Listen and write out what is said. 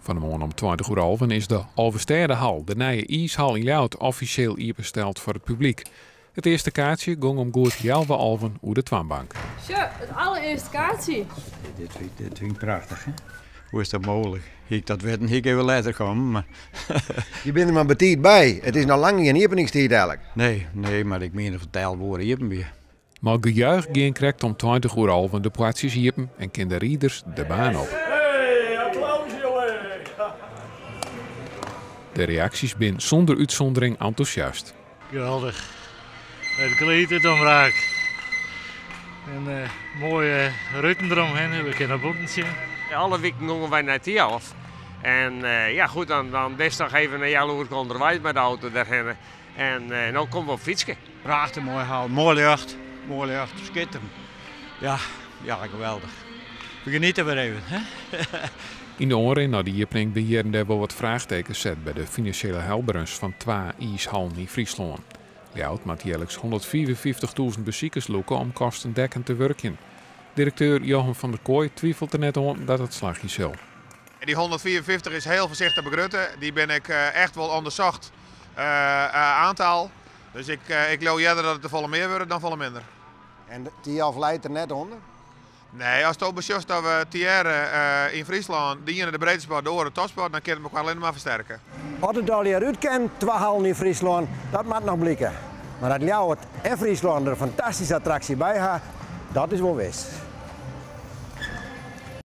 Van de morgen om 20:30 is de Alverstedehal, de nieuwe ijshal in Ljouwert, officieel ingesteld voor het publiek. Het eerste kaartje ging om goed 11:30 uit de Twanbank. Zo, het allereerste kaartje. Dit vind ik prachtig, hè? Hoe is dat mogelijk? Ik dat weet ik even later komen, maar... Je bent er maar betiet bij. Het is nog lang niet een openingstijd eigenlijk. Nee, maar ik meen de vertelwoorden hier weer. Maar gejuich ging krijgt om 20:30 de plaatsjes hiepen en kunnen de rieders de baan op. Hey, applaus jongen! De reacties zijn zonder uitzondering enthousiast. Geweldig. Het kleed het omraakt. En mooie ruiten eromheen, we kunnen botten zien. Alle weken gingen wij naar Tialf. En ja goed, dan desdag even naar jaloers onderwijs met de auto daarheen. En dan komen we op fietsen. Prachtig mooi haal, mooi lucht, schitterend. Ja, geweldig. We genieten weer even, hè? In de oren naar die opening beheren daar wel wat vraagtekens zet bij de financiële helbrunst van 2 ijshallen in Friesland. Ljouwert moet jaarlijks 154.000 bezoekers lokken om kostendekkend te werken. Directeur Johan van der Kooi twijfelt er net om dat het slagje zal. Die 154 is heel voorzichtig begrutten. Die ben ik echt wel onderzocht aantal. Dus ik geloof eerder dat het er volle meer worden dan volle minder. En die afleidt er net onder? Nee, als het ook beslist dat we Thierre in Friesland die in de breedte sport door de topsport, dan kunnen we elkaar alleen maar versterken. Wat het al hieruit kent, 2 hallen in Friesland, dat moet nog blikken. Maar dat Ljouwert en Friesland er een fantastische attractie bij hebben, dat is wel wist.